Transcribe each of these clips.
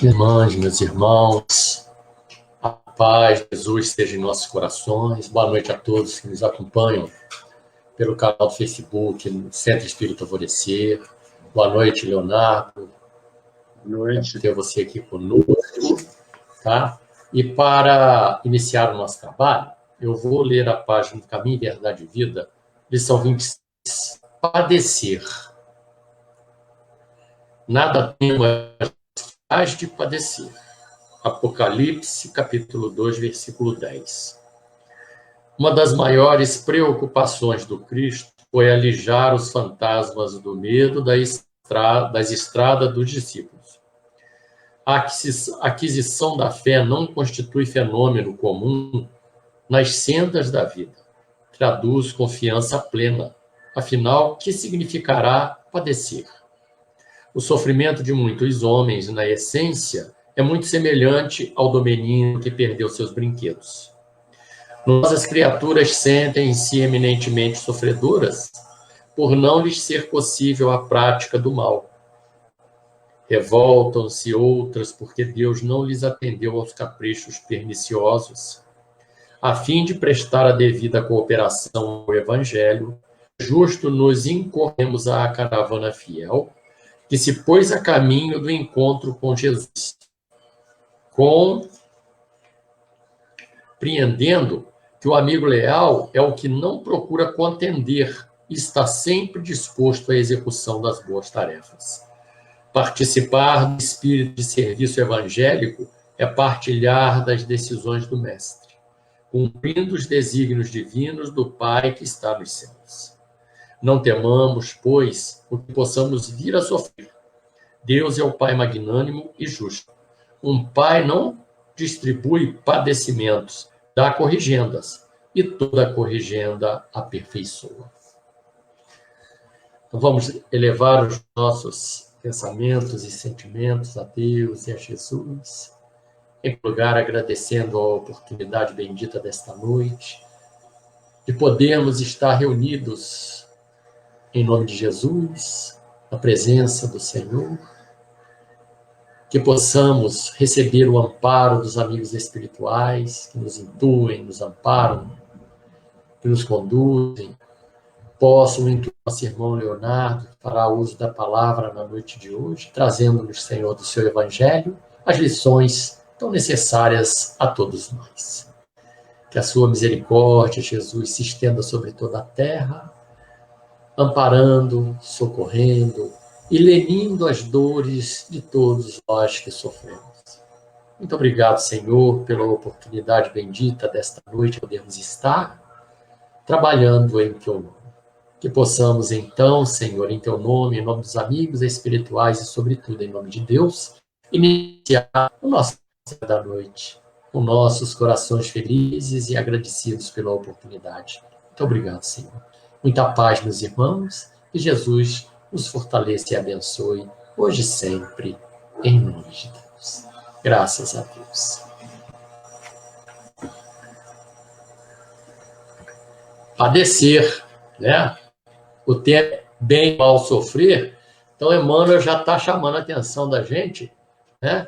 Irmãs, meus irmãos, a paz de Jesus esteja em nossos corações. Boa noite a todos que nos acompanham pelo canal do Facebook Centro Espírita Alvorecer. Boa noite, Leonardo. Boa noite. Ter você aqui conosco, tá? E para iniciar o nosso trabalho, eu vou ler a página do Caminho, Verdade e Vida, lição 26, padecer. Nada temo mais de padecer. Apocalipse, capítulo 2, versículo 10. Uma das maiores preocupações do Cristo foi alijar os fantasmas do medo das estradas dos discípulos. A aquisição da fé não constitui fenômeno comum nas sendas da vida. Traduz confiança plena. Afinal, que significará padecer? O sofrimento de muitos homens, na essência, é muito semelhante ao do menino que perdeu seus brinquedos. Nós, as criaturas, sentem-se eminentemente sofredoras por não lhes ser possível a prática do mal. Revoltam-se outras porque Deus não lhes atendeu aos caprichos perniciosos. A fim de prestar a devida cooperação ao Evangelho, justo nos incorremos à caravana fiel, que se pôs a caminho do encontro com Jesus, compreendendo que o amigo leal é o que não procura contender e está sempre disposto à execução das boas tarefas. Participar do espírito de serviço evangélico é partilhar das decisões do Mestre, cumprindo os desígnios divinos do Pai que está nos céus. Não temamos, pois, o que possamos vir a sofrer. Deus é o Pai magnânimo e justo. Um pai não distribui padecimentos, dá corrigendas, e toda corrigenda aperfeiçoa. Então vamos elevar os nossos pensamentos e sentimentos a Deus e a Jesus, em lugar agradecendo a oportunidade bendita desta noite, de podermos estar reunidos em nome de Jesus, na presença do Senhor, que possamos receber o amparo dos amigos espirituais, que nos intuem, nos amparam, que nos conduzem, possam intuir nosso irmão Leonardo, que fará uso da palavra na noite de hoje, trazendo-nos, Senhor, do seu Evangelho, as lições tão necessárias a todos nós. Que a sua misericórdia, Jesus, se estenda sobre toda a terra, amparando, socorrendo e lenindo as dores de todos nós que sofremos. Muito obrigado, Senhor, pela oportunidade bendita desta noite podermos estar trabalhando em Teu nome. Que possamos, então, Senhor, em Teu nome, em nome dos amigos espirituais e, sobretudo, em nome de Deus, iniciar o nosso da noite, com nossos corações felizes e agradecidos pela oportunidade. Muito obrigado, Senhor. Muita paz, meus irmãos, e Jesus nos fortaleça e abençoe, hoje e sempre, em nome de Deus. Graças a Deus. Padecer, né? O tempo bem mal sofrer. Então, Emmanuel já está chamando a atenção da gente, né?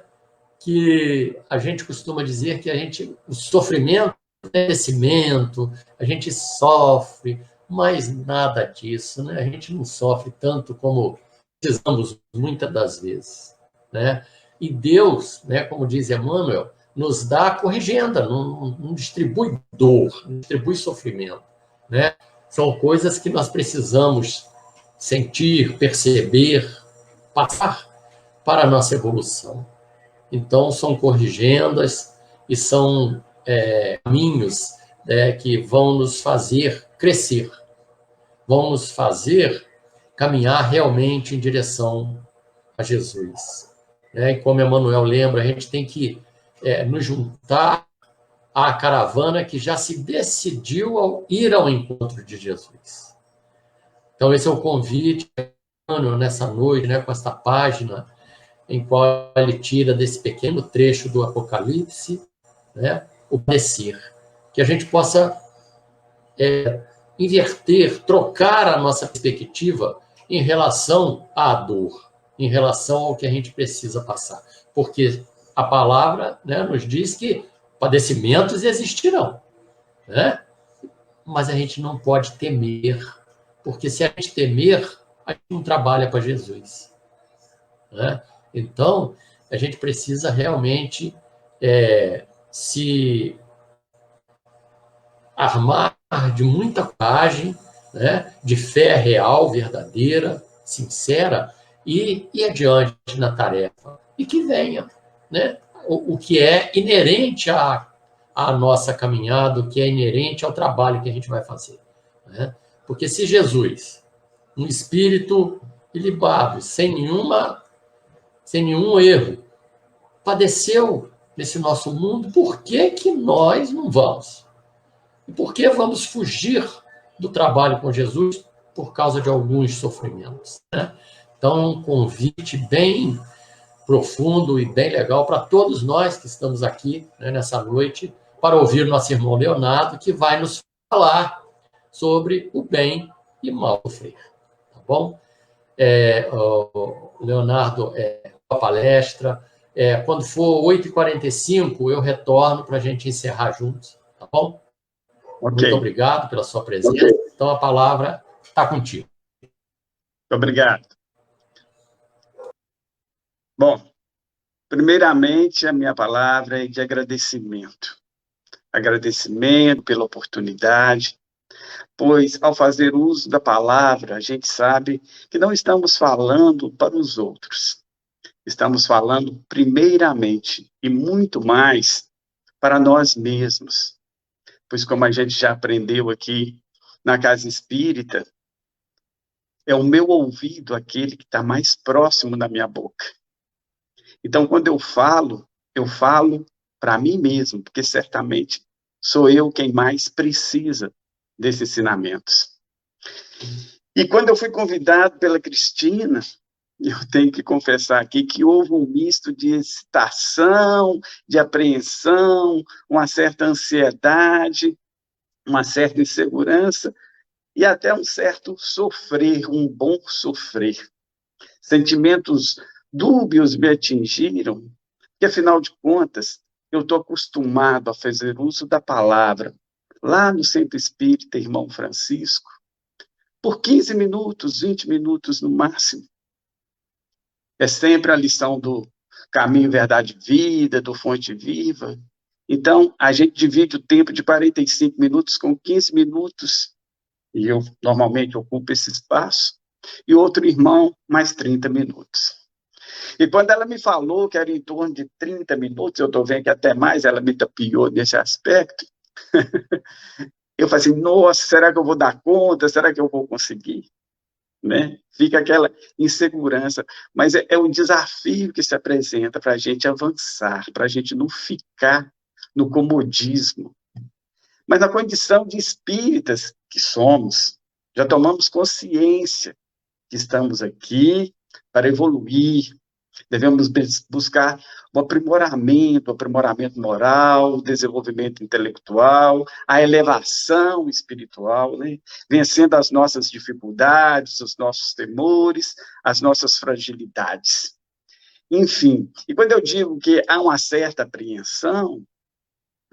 Que a gente costuma dizer que o sofrimento é padecimento, a gente sofre, mas nada disso, né? A gente não sofre tanto como precisamos muitas das vezes, né? E Deus, né, como diz Emmanuel, nos dá a corrigenda, não distribui dor, não distribui sofrimento, né? São coisas que nós precisamos sentir, perceber, passar para a nossa evolução. Então, são corrigendas e são caminhos que vão nos fazer crescer, vão nos fazer caminhar realmente em direção a Jesus. E como Emmanuel lembra, a gente tem que nos juntar à caravana que já se decidiu ao ir ao encontro de Jesus. Então, esse é o convite, Emmanuel, nessa noite, né, com esta página, em qual ele tira desse pequeno trecho do Apocalipse, né, o padecer. Que a gente possa inverter, trocar a nossa perspectiva em relação à dor, em relação ao que a gente precisa passar. porque a palavra, né, nos diz que padecimentos existirão, né? Mas a gente não pode temer, porque se a gente temer, a gente não trabalha para Jesus, né? Então, a gente precisa realmente se armar de muita coragem, né, de fé real, verdadeira, sincera, e ir adiante na tarefa. E que venha, né, o que é inerente à nossa caminhada, o que é inerente ao trabalho que a gente vai fazer, né? Porque se Jesus, um espírito ilibado, sem nenhum erro, padeceu nesse nosso mundo, por que que nós não vamos? E por que vamos fugir do trabalho com Jesus por causa de alguns sofrimentos, né? Então, um convite bem profundo e bem legal para todos nós que estamos aqui, né, nessa noite, para ouvir nosso irmão Leonardo, que vai nos falar sobre o bem e mal sofrer, tá bom? Leonardo, a palestra, quando for 8h45, eu retorno para a gente encerrar juntos, tá bom? Ok. Muito obrigado pela sua presença. Okay. Então, a palavra está contigo. Obrigado. Bom, primeiramente, a minha palavra é de agradecimento. Agradecimento pela oportunidade, pois, ao fazer uso da palavra, a gente sabe que não estamos falando para os outros. Estamos falando, primeiramente, e muito mais, para nós mesmos. Pois, como a gente já aprendeu aqui na Casa Espírita, é o meu ouvido aquele que está mais próximo da minha boca. Então, quando eu falo para mim mesmo, porque certamente sou eu quem mais precisa desses ensinamentos. E quando eu fui convidado pela Cristina, eu tenho que confessar aqui que houve um misto de excitação, de apreensão, uma certa ansiedade, uma certa insegurança e até um certo sofrer, um bom sofrer. Sentimentos dúbios me atingiram, porque, afinal de contas, eu estou acostumado a fazer uso da palavra lá no Centro Espírita Irmão Francisco, por 15 minutos, 20 minutos no máximo. É sempre a lição do Caminho, Verdade e Vida, do Fonte Viva. Então, a gente divide o tempo de 45 minutos com 15 minutos, e eu normalmente ocupo esse espaço, e outro irmão, mais 30 minutos. E quando ela me falou que era em torno de 30 minutos, eu estou vendo que até mais, ela me tapiou nesse aspecto, eu falei assim, nossa, será que eu vou dar conta? Será que eu vou conseguir? Né? Fica aquela insegurança, mas é um desafio que se apresenta para a gente avançar, para a gente não ficar no comodismo. Mas na condição de espíritas que somos, já tomamos consciência que estamos aqui para evoluir, devemos buscar o aprimoramento moral, o desenvolvimento intelectual, a elevação espiritual, né? Vencendo as nossas dificuldades, os nossos temores, as nossas fragilidades. Enfim, e quando eu digo que há uma certa apreensão,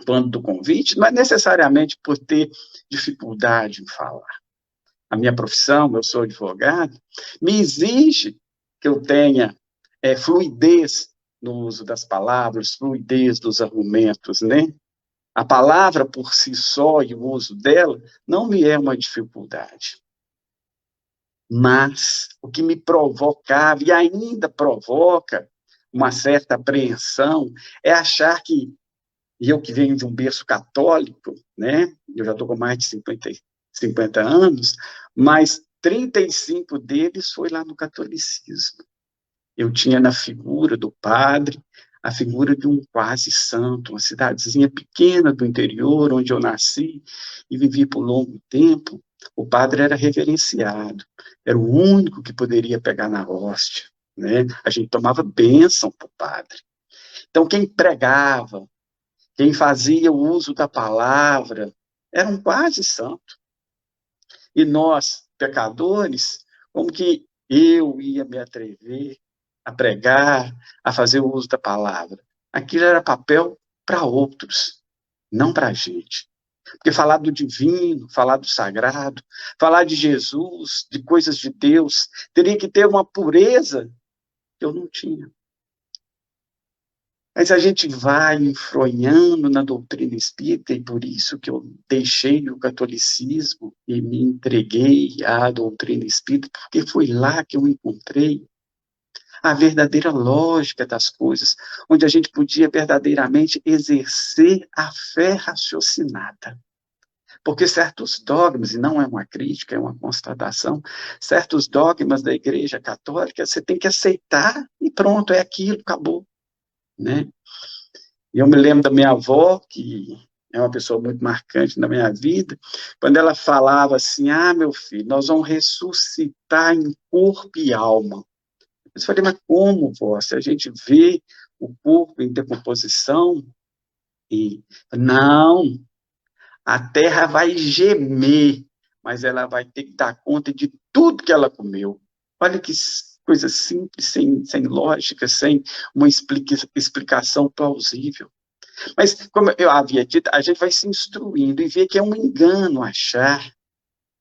quando do convite, não é necessariamente por ter dificuldade em falar. A minha profissão, eu sou advogado, me exige que eu tenha fluidez no uso das palavras, fluidez dos argumentos, né? A palavra por si só e o uso dela não me é uma dificuldade. Mas o que me provocava e ainda provoca uma certa apreensão é achar que, e eu que venho de um berço católico, né? Eu já estou com mais de 50 anos, mas 35 deles foi lá no catolicismo. Eu tinha na figura do padre a figura de um quase santo, uma cidadezinha pequena do interior, onde eu nasci e vivi por longo tempo. O padre era reverenciado, era o único que poderia pegar na hóstia, né? A gente tomava bênção para o padre. Então, quem pregava, quem fazia o uso da palavra, era um quase santo. E nós, pecadores, como que eu ia me atrever a pregar, a fazer o uso da palavra. Aquilo era papel para outros, não para a gente. Porque falar do divino, falar do sagrado, falar de Jesus, de coisas de Deus, teria que ter uma pureza que eu não tinha. Mas a gente vai enfronhando na doutrina espírita, e por isso que eu deixei o catolicismo e me entreguei à doutrina espírita, porque foi lá que eu encontrei a verdadeira lógica das coisas, onde a gente podia verdadeiramente exercer a fé raciocinada. Porque certos dogmas, e não é uma crítica, é uma constatação, certos dogmas da Igreja Católica, você tem que aceitar e pronto, é aquilo, acabou, né? E eu me lembro da minha avó, que é uma pessoa muito marcante na minha vida, quando ela falava assim, meu filho, nós vamos ressuscitar em corpo e alma. Eu falei, mas como, vó? Se a gente vê o corpo em decomposição, e não, a terra vai gemer, mas ela vai ter que dar conta de tudo que ela comeu. Olha que coisa simples, sem lógica, sem uma explicação plausível. Mas, como eu havia dito, a gente vai se instruindo e vê que é um engano achar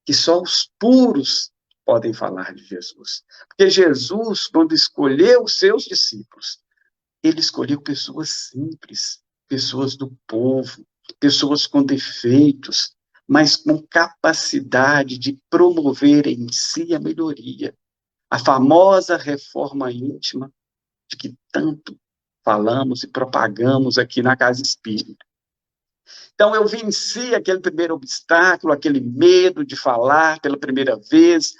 que só os puros podem falar de Jesus. Porque Jesus, quando escolheu os seus discípulos, ele escolheu pessoas simples, pessoas do povo, pessoas com defeitos, mas com capacidade de promover em si a melhoria. A famosa reforma íntima, de que tanto falamos e propagamos aqui na Casa Espírita. Então, eu venci aquele primeiro obstáculo, aquele medo de falar pela primeira vez,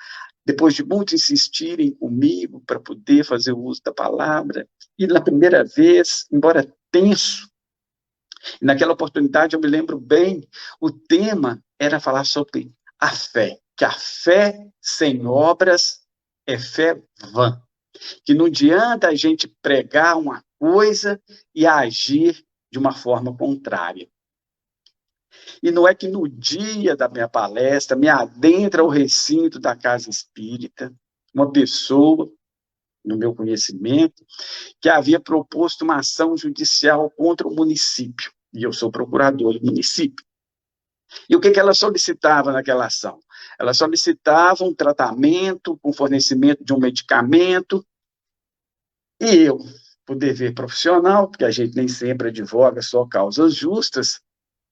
depois de muito insistirem comigo para poder fazer o uso da palavra. E na primeira vez, embora tenso, naquela oportunidade eu me lembro bem, o tema era falar sobre a fé, que a fé sem obras é fé vã, que não adianta a gente pregar uma coisa e agir de uma forma contrária. E não é que no dia da minha palestra me adentra ao recinto da Casa Espírita uma pessoa, no meu conhecimento, que havia proposto uma ação judicial contra o município, e eu sou procurador do município. E o que ela solicitava naquela ação? Ela solicitava um tratamento com fornecimento de um medicamento, e eu, por dever profissional, porque a gente nem sempre advoga só causas justas,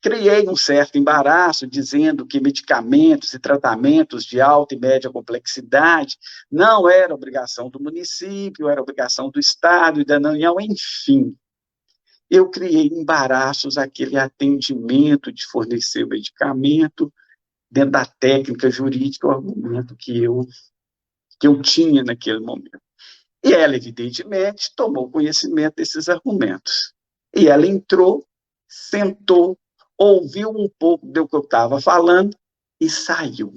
criei um certo embaraço, dizendo que medicamentos e tratamentos de alta e média complexidade não era obrigação do município, era obrigação do Estado e da União, enfim. Eu criei embaraços àquele atendimento de fornecer o medicamento, dentro da técnica jurídica, o argumento que eu tinha naquele momento. E ela, evidentemente, tomou conhecimento desses argumentos. E ela entrou, sentou, ouviu um pouco do que eu estava falando e saiu.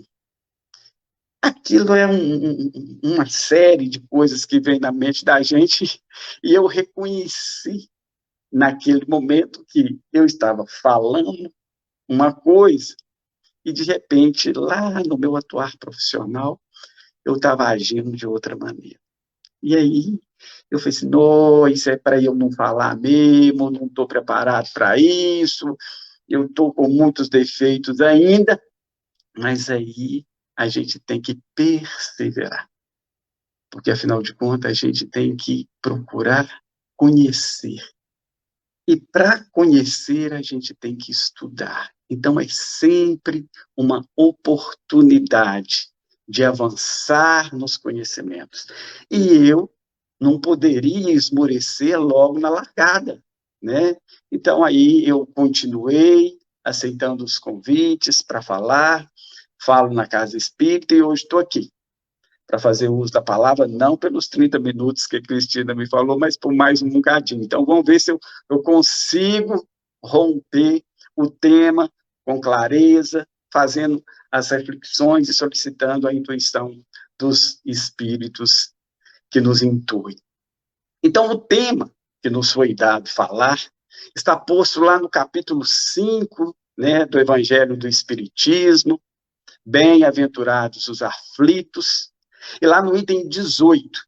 Aquilo é uma série de coisas que vem na mente da gente, e eu reconheci naquele momento que eu estava falando uma coisa e, de repente, lá no meu atuar profissional, eu estava agindo de outra maneira. E aí eu falei assim, não, isso é para eu não falar mesmo, não estou preparado para isso, eu estou com muitos defeitos ainda, mas aí a gente tem que perseverar. Porque, afinal de contas, a gente tem que procurar conhecer. E para conhecer, a gente tem que estudar. Então, é sempre uma oportunidade de avançar nos conhecimentos. E eu não poderia esmorecer logo na largada, né? Então, aí eu continuei aceitando os convites para falar, falo na Casa Espírita e hoje estou aqui para fazer uso da palavra, não pelos 30 minutos que a Cristina me falou, mas por mais um bocadinho. Então, vamos ver se eu consigo romper o tema com clareza, fazendo as reflexões e solicitando a intuição dos espíritos que nos intuem. Então, o tema que nos foi dado falar está posto lá no capítulo 5, né, do Evangelho do Espiritismo, bem-aventurados os aflitos, e lá no item 18,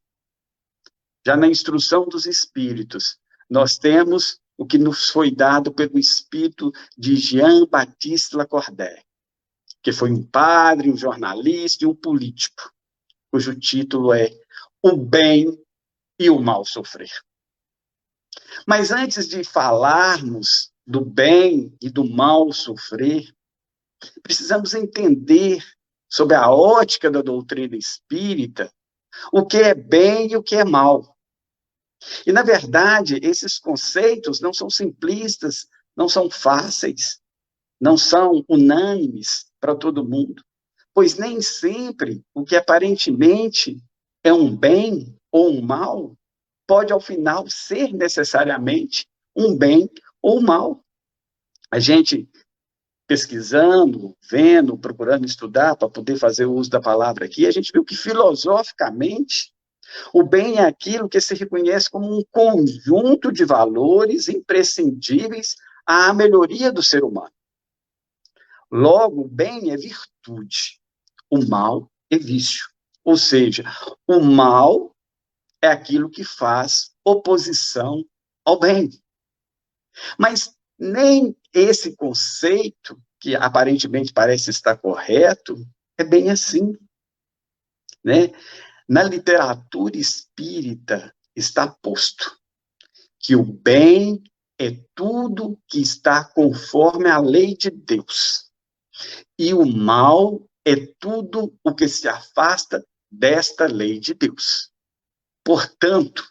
já na instrução dos espíritos, nós temos o que nos foi dado pelo espírito de Jean-Baptiste Lacordaire, que foi um padre, um jornalista e um político, cujo título é O Bem e o Mal Sofrer. Mas antes de falarmos do bem e do mal sofrer, precisamos entender, sob a ótica da doutrina espírita, o que é bem e o que é mal. E, na verdade, esses conceitos não são simplistas, não são fáceis, não são unânimes para todo mundo, pois nem sempre o que aparentemente é um bem ou um mal pode, ao final, ser necessariamente um bem ou um mal. A gente, pesquisando, vendo, procurando estudar para poder fazer o uso da palavra aqui, a gente viu que, filosoficamente, o bem é aquilo que se reconhece como um conjunto de valores imprescindíveis à melhoria do ser humano. Logo, o bem é virtude, o mal é vício. Ou seja, o mal é aquilo que faz oposição ao bem. Mas nem esse conceito, que aparentemente parece estar correto, é bem assim, né? Na literatura espírita está posto que o bem é tudo que está conforme a lei de Deus, e o mal é tudo o que se afasta desta lei de Deus. Portanto,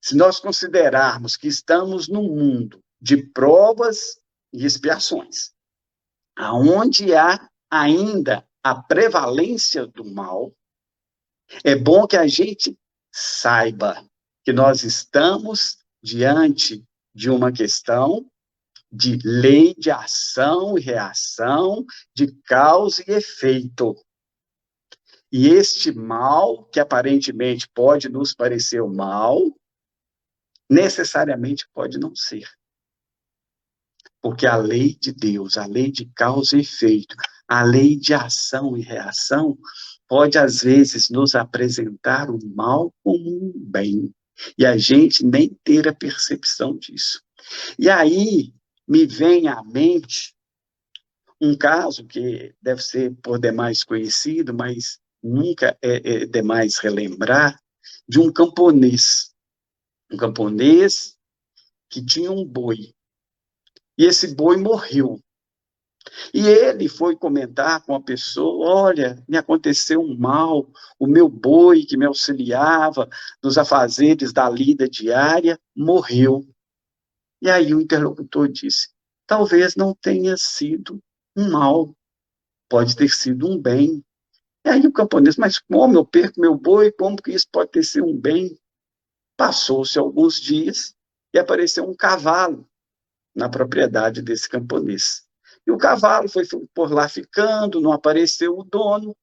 se nós considerarmos que estamos num mundo de provas e expiações, aonde há ainda a prevalência do mal, é bom que a gente saiba que nós estamos diante de uma questão de lei de ação e reação, de causa e efeito. E este mal, que aparentemente pode nos parecer um mal, necessariamente pode não ser. Porque a lei de Deus, a lei de causa e efeito, a lei de ação e reação, pode, às vezes, nos apresentar o mal como um bem. E a gente nem ter a percepção disso. E aí, me vem à mente um caso que deve ser por demais conhecido, mas nunca é demais relembrar, de um camponês. Um camponês que tinha um boi. E esse boi morreu. E ele foi comentar com a pessoa: olha, me aconteceu um mal, o meu boi que me auxiliava nos afazeres da lida diária morreu. E aí o interlocutor disse: talvez não tenha sido um mal, pode ter sido um bem. E aí o camponês: mas como eu perco meu boi, como que isso pode ter sido um bem? Passou-se alguns dias e apareceu um cavalo na propriedade desse camponês. E o cavalo foi por lá ficando, não apareceu o dono,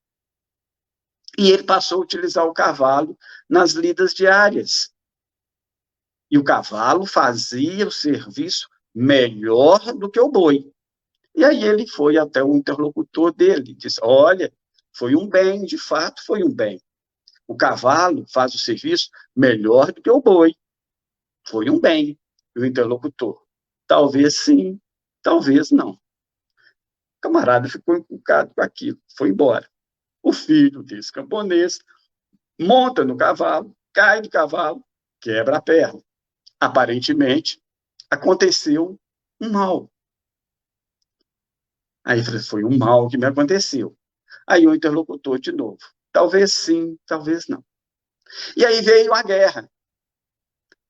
e ele passou a utilizar o cavalo nas lidas diárias. E o cavalo fazia o serviço melhor do que o boi. E aí ele foi até o interlocutor dele, disse: olha, foi um bem, de fato foi um bem. O cavalo faz o serviço melhor do que o boi. Foi um bem. E o interlocutor: talvez sim, talvez não. O camarada ficou encucado com aquilo, foi embora. O filho desse camponês monta no cavalo, cai do cavalo, quebra a perna. Aparentemente, aconteceu um mal. Aí foi um mal que me aconteceu. Aí o interlocutor de novo: talvez sim, talvez não. E aí veio a guerra.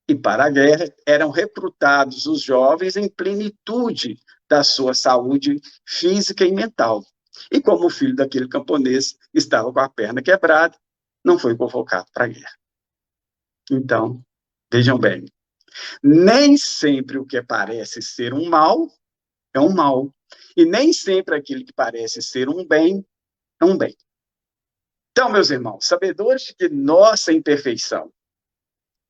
E para a guerra eram recrutados os jovens em plenitude da sua saúde física e mental. E como o filho daquele camponês estava com a perna quebrada, não foi convocado para a guerra. Então, vejam bem, nem sempre o que parece ser um mal é um mal. E nem sempre aquilo que parece ser um bem é um bem. Então, meus irmãos, sabedores de que nossa imperfeição,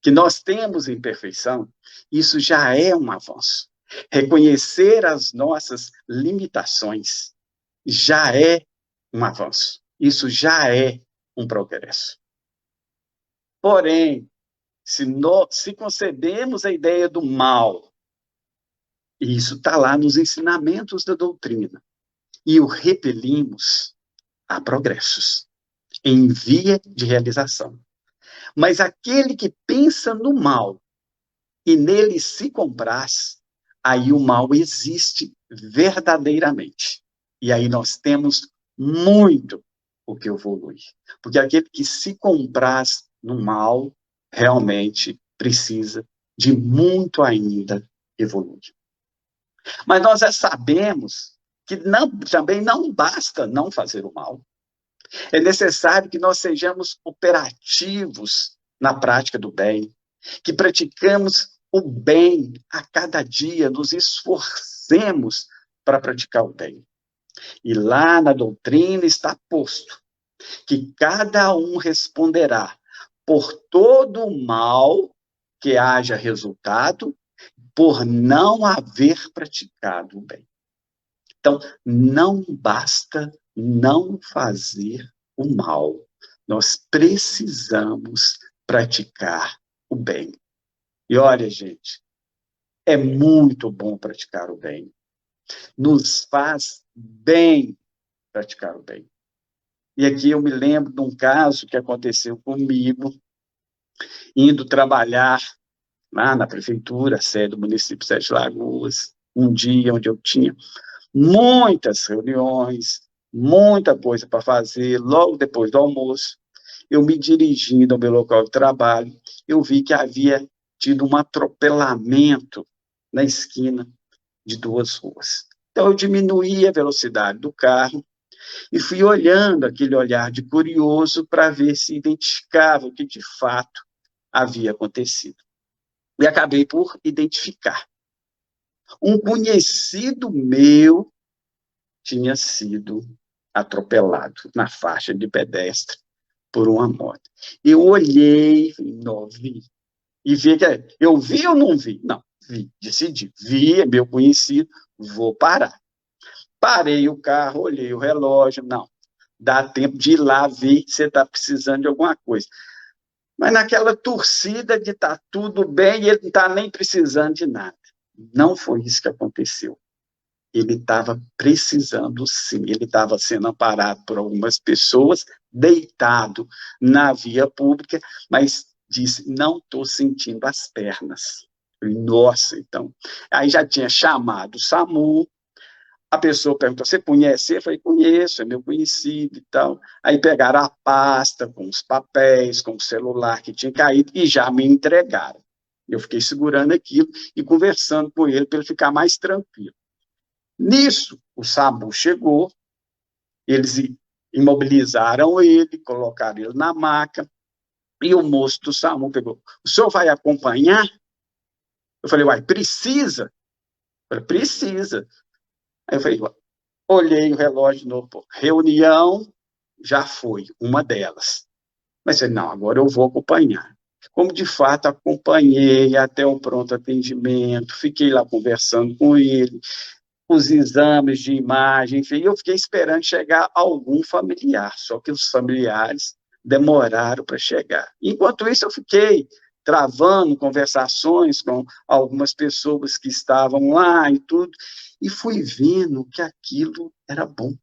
que nós temos imperfeição, isso já é um avanço. Reconhecer as nossas limitações já é um avanço. Isso já é um progresso. Porém, se concebemos a ideia do mal, e isso está lá nos ensinamentos da doutrina, e o repelimos, há progressos em via de realização. Mas aquele que pensa no mal e nele se compraz, aí o mal existe verdadeiramente. E aí nós temos muito o que evoluir. Porque aquele que se compraz no mal, realmente precisa de muito ainda evoluir. Mas nós já sabemos que também não basta não fazer o mal. É necessário que nós sejamos operativos na prática do bem, que praticamos o bem a cada dia, nos esforcemos para praticar o bem. E lá na doutrina está posto que cada um responderá por todo o mal que haja resultado por não haver praticado o bem. Então, não basta não fazer o mal. Nós precisamos praticar o bem. E olha, gente, é muito bom praticar o bem. Nos faz bem praticar o bem. E aqui eu me lembro de um caso que aconteceu comigo, indo trabalhar lá na prefeitura, sede do município de Sete Lagoas, um dia onde eu tinha muitas reuniões, muita coisa para fazer, logo depois do almoço, eu me dirigindo ao meu local de trabalho, eu vi que havia tido um atropelamento na esquina de duas ruas. Então, eu diminuí a velocidade do carro e fui olhando aquele olhar de curioso para ver se identificava o que de fato havia acontecido. E acabei por identificar. Um conhecido meu tinha sido atropelado na faixa de pedestre por uma moto. Eu olhei, não vi. E vi que eu vi ou não vi? Não, vi, decidi. Vi, é meu conhecido, vou parar. Parei o carro, olhei o relógio, não. Dá tempo de ir lá ver se você está precisando de alguma coisa. Mas naquela torcida de tá tudo bem e ele não está nem precisando de nada. Não foi isso que aconteceu. Ele estava precisando, sim. Ele estava sendo amparado por algumas pessoas, deitado na via pública, mas disse, não estou sentindo as pernas. Nossa, então. Aí já tinha chamado o SAMU, a pessoa perguntou, você conhece? Eu falei, conheço, é meu conhecido e tal. Aí pegaram a pasta com os papéis, com o celular que tinha caído e já me entregaram. Eu fiquei segurando aquilo e conversando com ele para ele ficar mais tranquilo. Nisso, o SAMU chegou, eles imobilizaram ele, colocaram ele na maca, e o moço do SAMU pegou, o senhor vai acompanhar? Eu falei, uai, precisa? Eu falei, precisa. Aí eu falei, olhei o relógio de novo, reunião, já foi, uma delas. Mas eu falei, não, agora eu vou acompanhar. Como de fato acompanhei até o pronto atendimento, fiquei lá conversando com ele, os exames de imagem, enfim, eu fiquei esperando chegar algum familiar, só que os familiares demoraram para chegar. Enquanto isso, eu fiquei travando conversações com algumas pessoas que estavam lá e tudo, e fui vendo que aquilo era bom.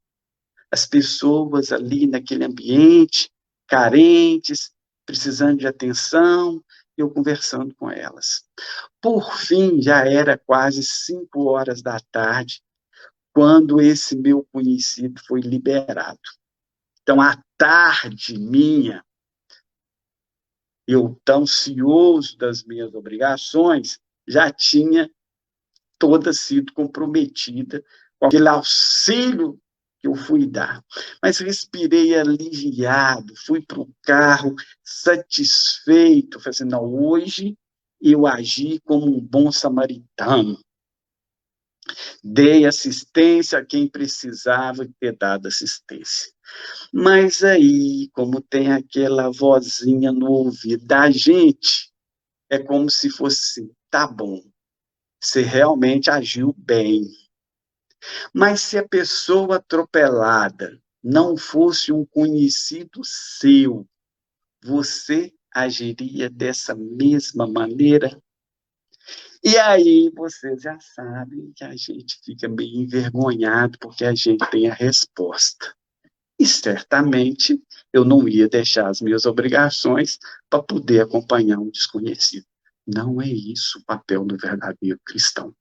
As pessoas ali naquele ambiente, carentes, precisando de atenção, eu conversando com elas. Por fim, já era quase 5 horas da tarde, quando esse meu conhecido foi liberado. Então, a tarde minha, eu tão cioso das minhas obrigações, já tinha toda sido comprometida com aquele auxílio que eu fui dar. Mas respirei aliviado, fui para o carro satisfeito, falei assim, não, hoje eu agi como um bom samaritano. Dei assistência a quem precisava ter dado assistência. Mas aí, como tem aquela vozinha no ouvido da gente, é como se fosse assim, tá bom, você realmente agiu bem. Mas se a pessoa atropelada não fosse um conhecido seu, você agiria dessa mesma maneira? E aí vocês já sabem que a gente fica meio envergonhado porque a gente tem a resposta. E certamente eu não ia deixar as minhas obrigações para poder acompanhar um desconhecido. Não é isso o papel do verdadeiro cristão.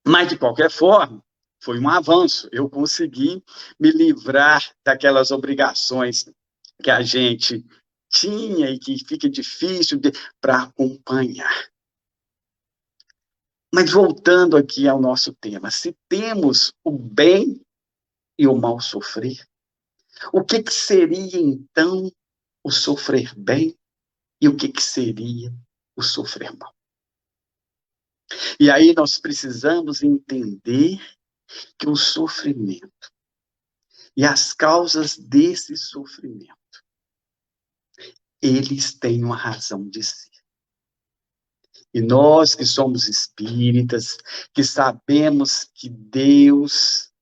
Mas, de qualquer forma, foi um avanço. Eu consegui me livrar daquelas obrigações que a gente tinha e que fica difícil para acompanhar. Mas voltando aqui ao nosso tema, se temos o bem e o mal sofrer, o que seria então o sofrer bem e o que seria o sofrer mal? E aí nós precisamos entender que o sofrimento e as causas desse sofrimento, eles têm uma razão de ser. E nós que somos espíritas, que sabemos que Deus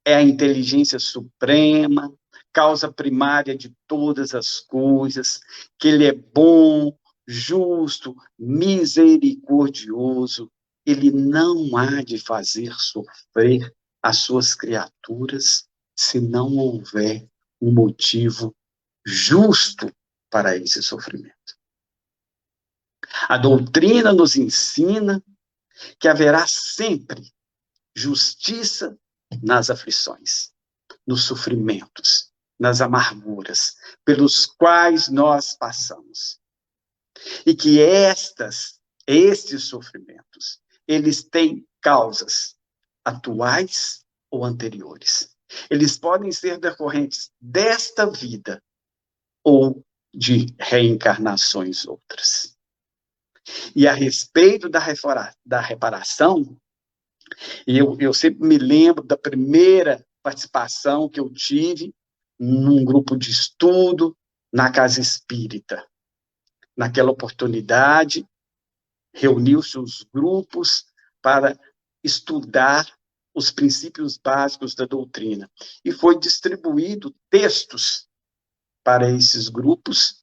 é a inteligência suprema, causa primária de todas as coisas, que Ele é bom, justo, misericordioso, Ele não há de fazer sofrer as suas criaturas se não houver um motivo justo para esse sofrimento. A doutrina nos ensina que haverá sempre justiça nas aflições, nos sofrimentos, nas amarguras pelos quais nós passamos. E que estes sofrimentos, eles têm causas atuais ou anteriores. Eles podem ser decorrentes desta vida ou de reencarnações outras. E a respeito da reparação, eu sempre me lembro da primeira participação que eu tive num grupo de estudo na Casa Espírita. Naquela oportunidade, reuniu-se os grupos para estudar os princípios básicos da doutrina. E foi distribuído textos para esses grupos.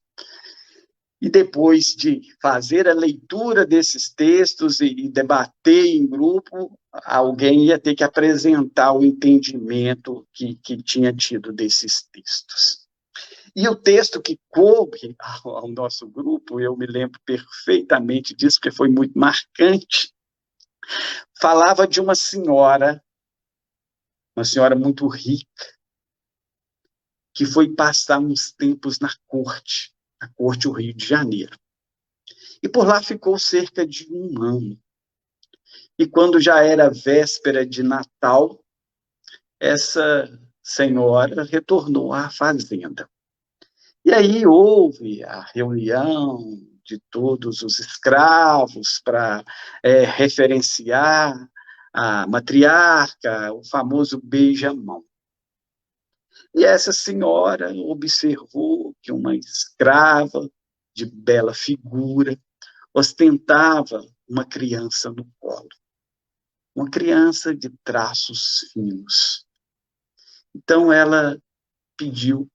E depois de fazer a leitura desses textos e debater em grupo, alguém ia ter que apresentar o entendimento que tinha tido desses textos. E o texto que coube ao nosso grupo, eu me lembro perfeitamente disso, porque foi muito marcante, falava de uma senhora muito rica, que foi passar uns tempos na corte do Rio de Janeiro. E por lá ficou cerca de 1 ano. E quando já era véspera de Natal, essa senhora retornou à fazenda. E aí houve a reunião de todos os escravos para referenciar a matriarca, o famoso beija-mão. E essa senhora observou que uma escrava de bela figura ostentava uma criança no colo. Uma criança de traços finos. Então ela pediu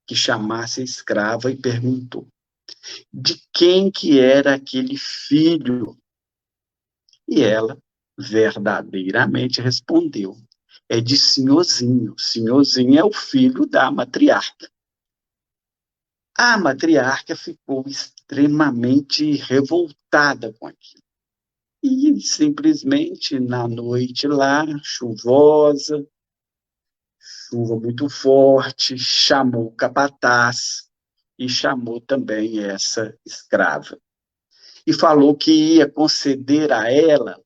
que chamasse a escrava e perguntou de quem que era aquele filho. E ela verdadeiramente respondeu: é de Sinhozinho. Sinhozinho é o filho da matriarca. A matriarca ficou extremamente revoltada com aquilo. E simplesmente na noite lá, chuvosa, chuva muito forte, chamou o capataz e chamou também essa escrava. E falou que ia conceder a ela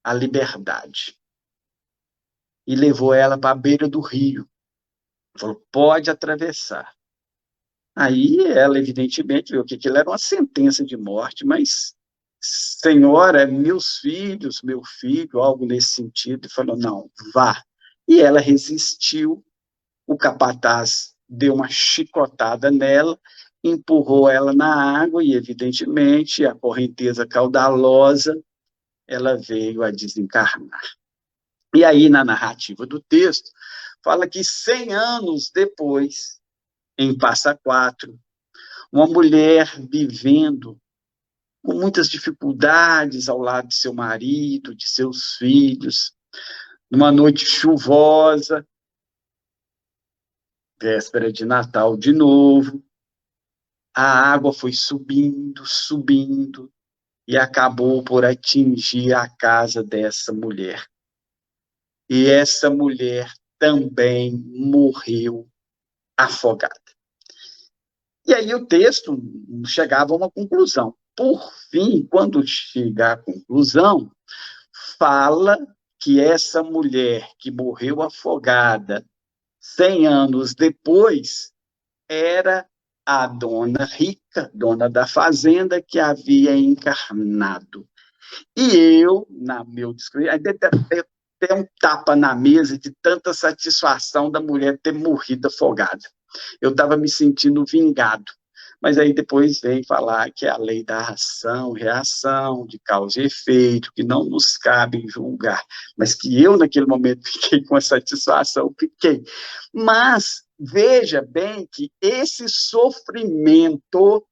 a liberdade. E levou ela para a beira do rio. Falou, pode atravessar. Aí ela, evidentemente, viu que aquilo era uma sentença de morte, mas, senhora, meus filhos, meu filho, algo nesse sentido, e falou, não, vá. E ela resistiu, o capataz deu uma chicotada nela, empurrou ela na água e, evidentemente, a correnteza caudalosa, ela veio a desencarnar. E aí, na narrativa do texto, fala que 100 anos depois, em Passa Quatro, uma mulher vivendo com muitas dificuldades ao lado de seu marido, de seus filhos, numa noite chuvosa, véspera de Natal de novo, a água foi subindo, subindo, e acabou por atingir a casa dessa mulher. E essa mulher também morreu afogada. E aí o texto chegava a uma conclusão. Por fim, quando chega à conclusão, fala que essa mulher que morreu afogada 100 anos depois era a dona rica, dona da fazenda, que havia encarnado. E eu, na meu discurso, até um tapa na mesa de tanta satisfação da mulher ter morrido afogada. Eu estava me sentindo vingado. Mas aí depois vem falar que é a lei da ação, reação, de causa e efeito, que não nos cabe julgar, mas que eu, naquele momento, fiquei com a satisfação, fiquei. Mas veja bem que esse sofrimento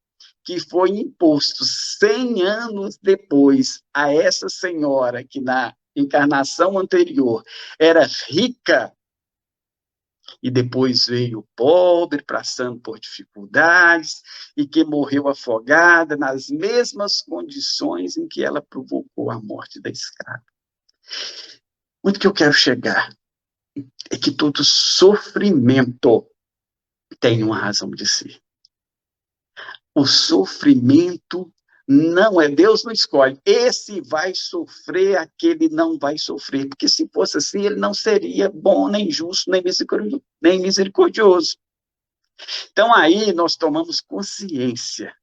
que foi imposto 100 anos depois a essa senhora, que na encarnação anterior era rica, e depois veio pobre, passando por dificuldades, e que morreu afogada nas mesmas condições em que ela provocou a morte da escrava. Onde que eu quero chegar? É que todo sofrimento tem uma razão de ser. O sofrimento não é, Deus não escolhe, esse vai sofrer, aquele não vai sofrer, porque se fosse assim, ele não seria bom, nem justo, nem misericordioso. Então aí nós tomamos consciência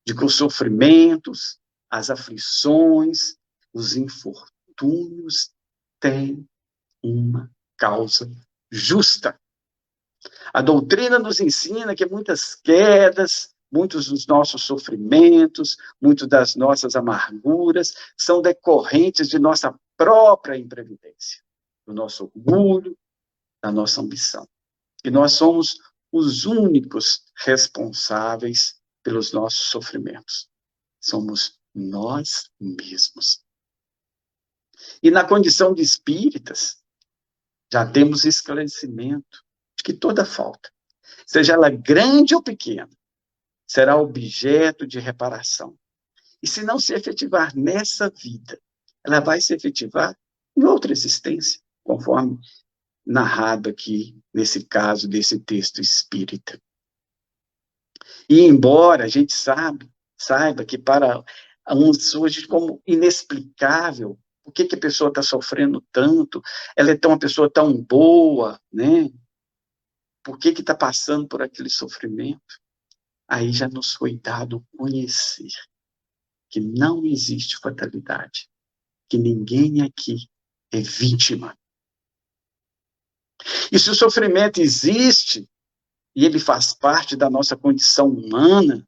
de que os sofrimentos, as aflições, os infortúnios têm uma causa justa. A doutrina nos ensina que muitas quedas, muitos dos nossos sofrimentos, muitas das nossas amarguras são decorrentes de nossa própria imprevidência, do nosso orgulho, da nossa ambição. E nós somos os únicos responsáveis pelos nossos sofrimentos. Somos nós mesmos. E na condição de espíritas, já temos esclarecimento de que toda falta, seja ela grande ou pequena, será objeto de reparação. E se não se efetivar nessa vida, ela vai se efetivar em outra existência, conforme narrado aqui, nesse caso, desse texto espírita. E embora a gente saiba que para uns surge como inexplicável, por que a pessoa está sofrendo tanto, ela é uma pessoa tão boa, né? Por que está passando por aquele sofrimento? Aí já nos foi dado conhecer que não existe fatalidade, que ninguém aqui é vítima. E se o sofrimento existe, e ele faz parte da nossa condição humana,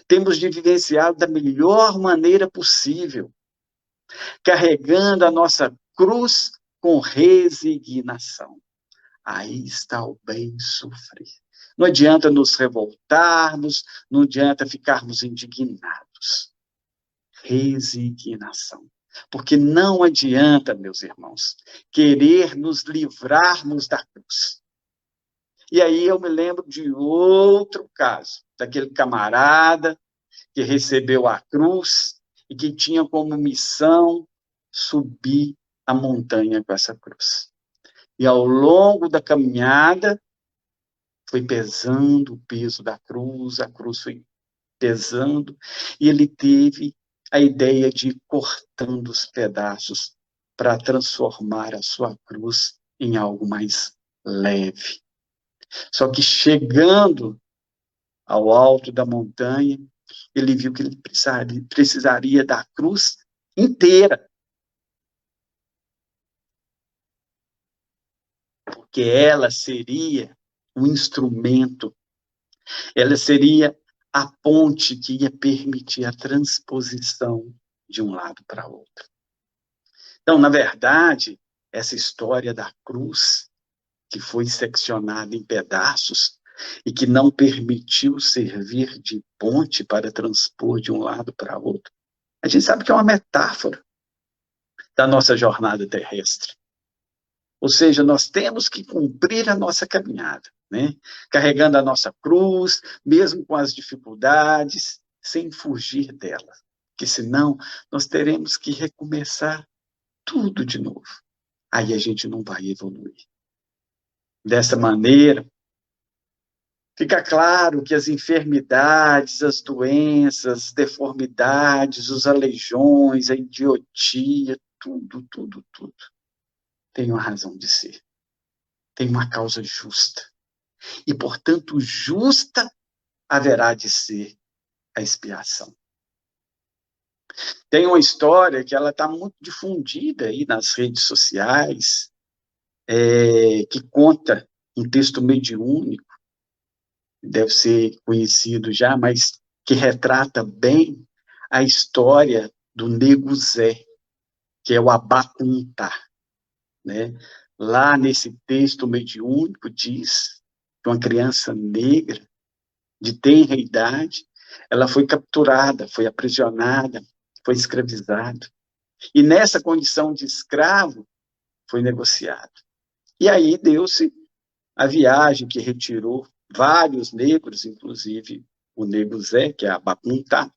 temos de vivenciá-lo da melhor maneira possível, carregando a nossa cruz com resignação. Aí está o bem sofrer. Não adianta nos revoltarmos, não adianta ficarmos indignados. Resignação. Porque não adianta, meus irmãos, querer nos livrarmos da cruz. E aí eu me lembro de outro caso, daquele camarada que recebeu a cruz e que tinha como missão subir a montanha com essa cruz. E ao longo da caminhada, foi pesando o peso da cruz, a cruz foi pesando, e ele teve a ideia de ir cortando os pedaços para transformar a sua cruz em algo mais leve. Só que chegando ao alto da montanha, ele viu que ele precisaria da cruz inteira. Porque ela seria o instrumento, ela seria a ponte que ia permitir a transposição de um lado para outro. Então, na verdade, essa história da cruz que foi seccionada em pedaços e que não permitiu servir de ponte para transpor de um lado para outro, a gente sabe que é uma metáfora da nossa jornada terrestre. Ou seja, nós temos que cumprir a nossa caminhada, né? Carregando a nossa cruz, mesmo com as dificuldades, sem fugir dela. Porque senão nós teremos que recomeçar tudo de novo. Aí a gente não vai evoluir. Dessa maneira, fica claro que as enfermidades, as doenças, as deformidades, os aleijões, a idiotia, tudo, tudo, tudo, tem uma razão de ser. Tem uma causa justa. E, portanto, justa haverá de ser a expiação. Tem uma história que ela está muito difundida aí nas redes sociais, que conta um texto mediúnico, deve ser conhecido já, mas que retrata bem a história do Nego Zé, que é o Abacuntá, né? Lá nesse texto mediúnico diz que uma criança negra de tenra idade, ela foi capturada, foi aprisionada, foi escravizada. E nessa condição de escravo, foi negociado. E aí deu-se a viagem que retirou vários negros, inclusive o Nego Zé, que é Abacuntá,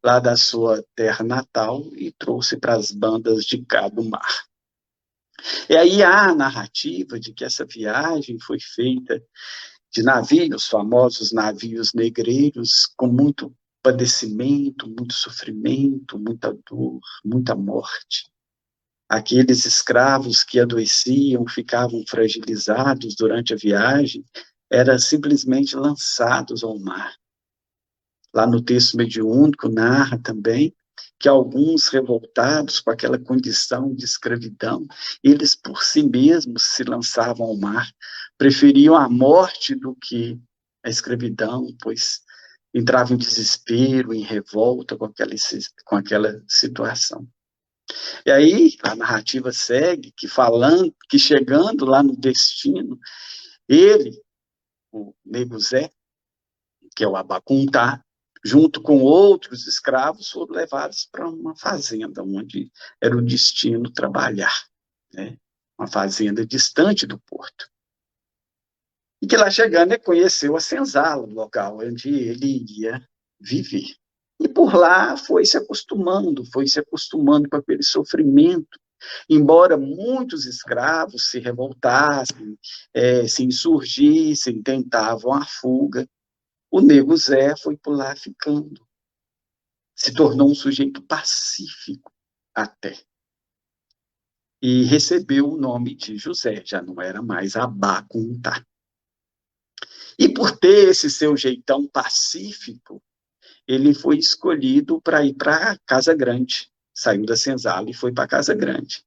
lá da sua terra natal, e trouxe para as bandas de cá do mar. E aí há a narrativa de que essa viagem foi feita de navios, famosos navios negreiros, com muito padecimento, muito sofrimento, muita dor, muita morte. Aqueles escravos que adoeciam, ficavam fragilizados durante a viagem, eram simplesmente lançados ao mar. Lá no texto mediúnico narra também que alguns revoltados com aquela condição de escravidão, eles por si mesmos se lançavam ao mar, preferiam a morte do que a escravidão, pois entravam em desespero, em revolta com aquela situação. E aí a narrativa segue que chegando lá no destino, ele, o Nego Zé, que é o Abacuntá, junto com outros escravos, foram levados para uma fazenda, onde era o destino trabalhar, né? Uma fazenda distante do porto. E que lá chegando, ele conheceu a senzala, o local onde ele iria viver. E por lá foi se acostumando com aquele sofrimento. Embora muitos escravos se revoltassem, se insurgissem, tentavam a fuga, o Nego Zé foi por lá ficando. Se tornou um sujeito pacífico até. E recebeu o nome de José, já não era mais Abacuntá. E por ter esse seu jeitão pacífico, ele foi escolhido para ir para Casa Grande. Saiu da senzala e foi para Casa Grande.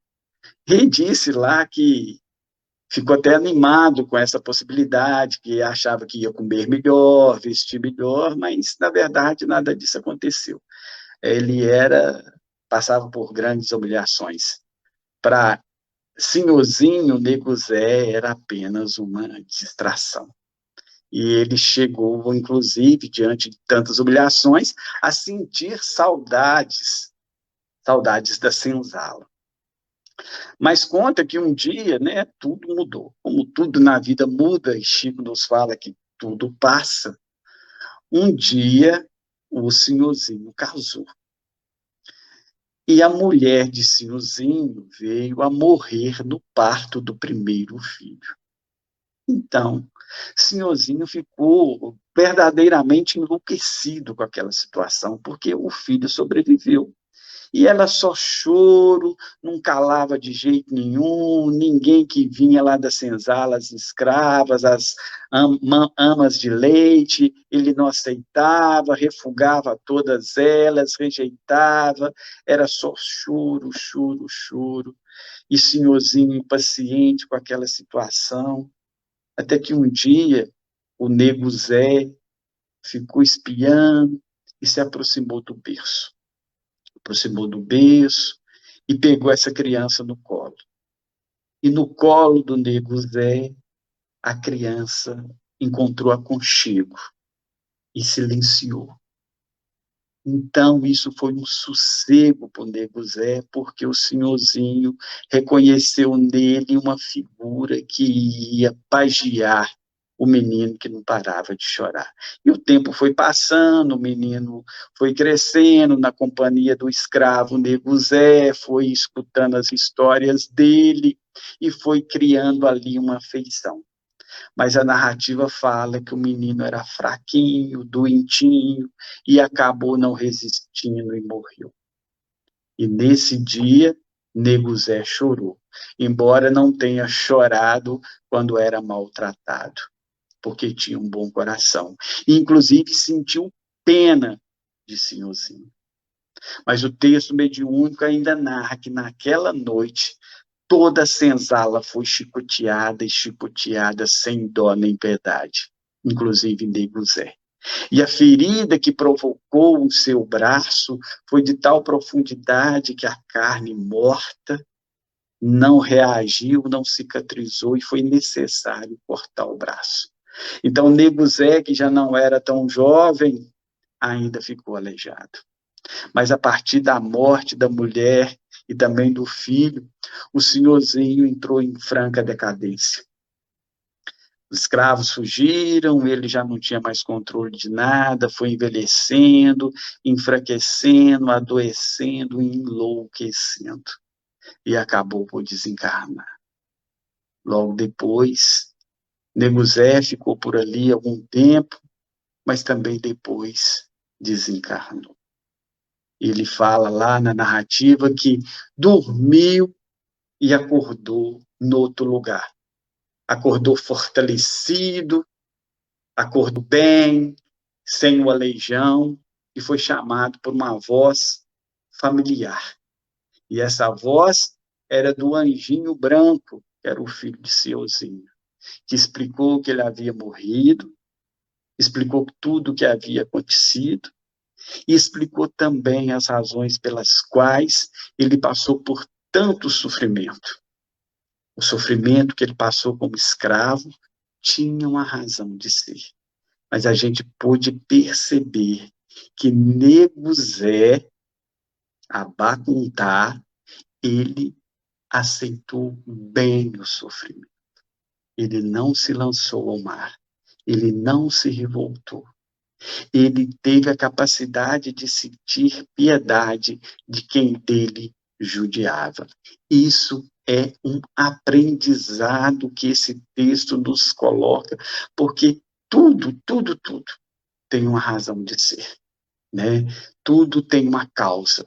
E disse lá que ficou até animado com essa possibilidade, que achava que ia comer melhor, vestir melhor, mas, na verdade, nada disso aconteceu. Ele passava por grandes humilhações. Para senhorzinho Nego Zé, era apenas uma distração. E ele chegou, inclusive, diante de tantas humilhações, a sentir saudades da senzala. Mas conta que um dia, né, tudo mudou. Como tudo na vida muda, e Chico nos fala que tudo passa. Um dia, o senhorzinho casou. E a mulher de senhorzinho veio a morrer no parto do primeiro filho. Então, senhorzinho ficou verdadeiramente enlouquecido com aquela situação, porque o filho sobreviveu. E ela só choro, não calava de jeito nenhum, ninguém que vinha lá da senzala, as escravas, as amas de leite, ele não aceitava, refugava todas elas, rejeitava, era só choro, choro, choro. E senhorzinho impaciente com aquela situação, até que um dia o Nego Zé ficou espiando e se aproximou do berço. E pegou essa criança no colo. E no colo do Nego Zé a criança encontrou aconchego e silenciou. Então, isso foi um sossego para o Nego Zé, porque o senhorzinho reconheceu nele uma figura que ia pagiar o menino que não parava de chorar. E o tempo foi passando, o menino foi crescendo na companhia do escravo Nego Zé, foi escutando as histórias dele e foi criando ali uma afeição. Mas a narrativa fala que o menino era fraquinho, doentinho, e acabou não resistindo e morreu. E nesse dia, Nego Zé chorou, embora não tenha chorado quando era maltratado, porque tinha um bom coração. E, inclusive, sentiu pena de senhorzinho. Mas o texto mediúnico ainda narra que naquela noite toda a senzala foi chicoteada e chicoteada sem dó nem piedade, inclusive Nego Zé. E a ferida que provocou o seu braço foi de tal profundidade que a carne morta não reagiu, não cicatrizou e foi necessário cortar o braço. Então, Nego Zé, que já não era tão jovem, ainda ficou aleijado. Mas a partir da morte da mulher e também do filho, o senhorzinho entrou em franca decadência. Os escravos fugiram, ele já não tinha mais controle de nada, foi envelhecendo, enfraquecendo, adoecendo, enlouquecendo. E acabou por desencarnar. Logo depois, Nego Zé ficou por ali algum tempo, mas também depois desencarnou. Ele fala lá na narrativa que dormiu e acordou no outro lugar. Acordou fortalecido, acordou bem, sem o aleijão, e foi chamado por uma voz familiar. E essa voz era do anjinho branco, que era o filho de Seuzinho, que explicou que ele havia morrido, explicou tudo o que havia acontecido, e explicou também as razões pelas quais ele passou por tanto sofrimento. O sofrimento que ele passou como escravo tinha uma razão de ser. Mas a gente pôde perceber que Nego Zé Abacuntá, ele aceitou bem o sofrimento. Ele não se lançou ao mar. Ele não se revoltou. Ele teve a capacidade de sentir piedade de quem dele judiava. Isso é um aprendizado que esse texto nos coloca, porque tudo tem uma razão de ser, né? Tudo tem uma causa.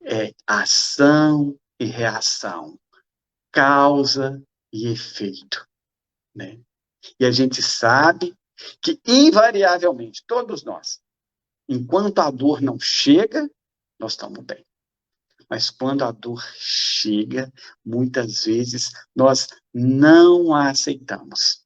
É ação e reação, causa e efeito, né? E a gente sabe que, invariavelmente, todos nós, enquanto a dor não chega, nós estamos bem. Mas quando a dor chega, muitas vezes nós não a aceitamos.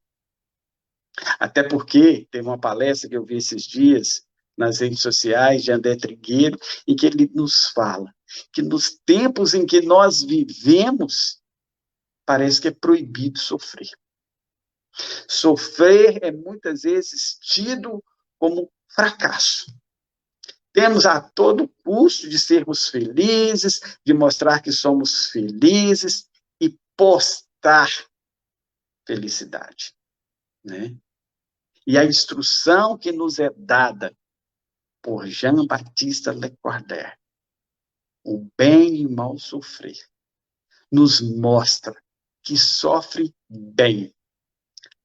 Até porque tem uma palestra que eu vi esses dias nas redes sociais de André Trigueiro, em que ele nos fala que nos tempos em que nós vivemos, parece que é proibido sofrer. Sofrer é muitas vezes tido como fracasso. Temos a todo custo de sermos felizes, de mostrar que somos felizes e postar felicidade, né? E a instrução que nos é dada por Jean-Baptiste Lecordaire, o bem e mal sofrer, nos mostra que sofre bem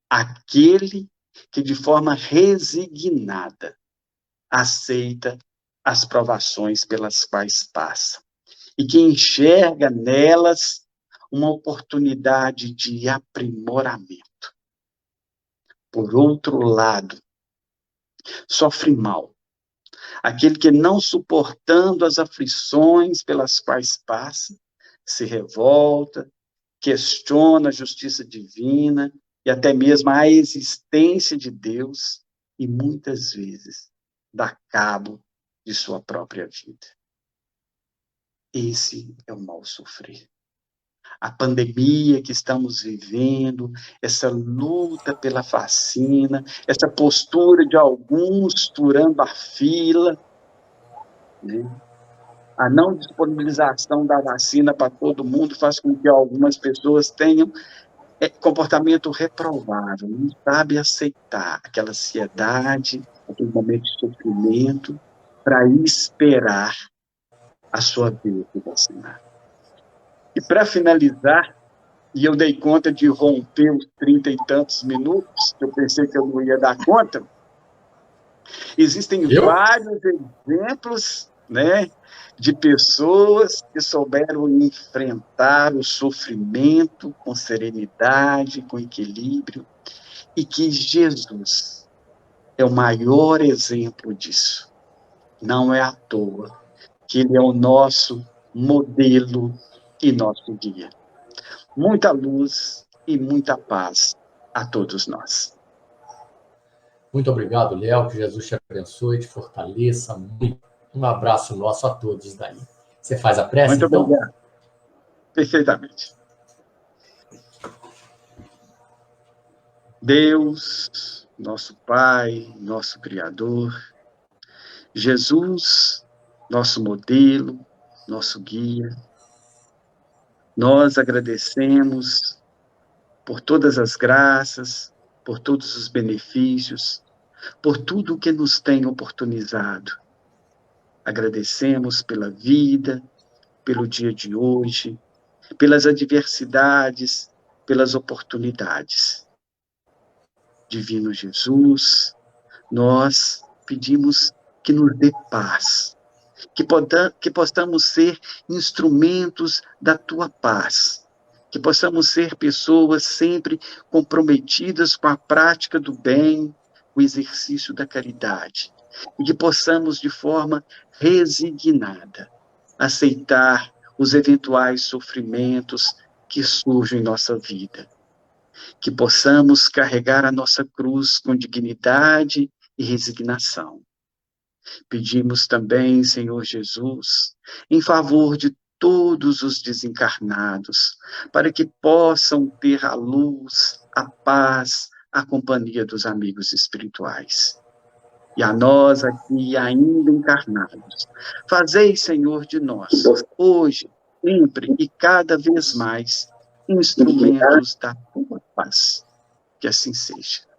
aquele que de forma resignada aceita as provações pelas quais passa e que enxerga nelas uma oportunidade de aprimoramento. Por outro lado, sofre mal aquele que, não suportando as aflições pelas quais passa, se revolta, questiona a justiça divina e até mesmo a existência de Deus e muitas vezes dá cabo de sua própria vida. Esse é o mal sofrer. a pandemia que estamos vivendo, essa luta pela vacina, essa postura de alguns furando a fila, né? A não disponibilização da vacina para todo mundo faz com que algumas pessoas tenham comportamento reprovável, não sabe aceitar aquela ansiedade, aquele momento de sofrimento, para esperar a sua vez de vacinar. E para finalizar, e eu dei conta de romper os 30 e tantos minutos, que eu pensei que eu não ia dar conta, existem vários exemplos, né, de pessoas que souberam enfrentar o sofrimento com serenidade, com equilíbrio, e que Jesus é o maior exemplo disso. Não é à toa que ele é o nosso modelo e nosso guia. Muita luz e muita paz a todos nós. Muito obrigado, Léo. Que Jesus te abençoe, te fortaleça muito. Um abraço nosso a todos daí. Você faz a prece, muito então? Obrigado. Perfeitamente. Deus, nosso Pai, nosso Criador, Jesus, nosso modelo, nosso guia, nós agradecemos por todas as graças, por todos os benefícios, por tudo que nos tem oportunizado. Agradecemos pela vida, pelo dia de hoje, pelas adversidades, pelas oportunidades. Divino Jesus, nós pedimos que nos dê paz, que possamos ser instrumentos da tua paz, que possamos ser pessoas sempre comprometidas com a prática do bem, o exercício da caridade, e que possamos, de forma resignada, aceitar os eventuais sofrimentos que surgem em nossa vida, que possamos carregar a nossa cruz com dignidade e resignação. Pedimos também, Senhor Jesus, em favor de todos os desencarnados, para que possam ter a luz, a paz, a companhia dos amigos espirituais. E a nós aqui, ainda encarnados, fazei, Senhor, de nós, hoje, sempre e cada vez mais, instrumentos da tua paz. Que assim seja.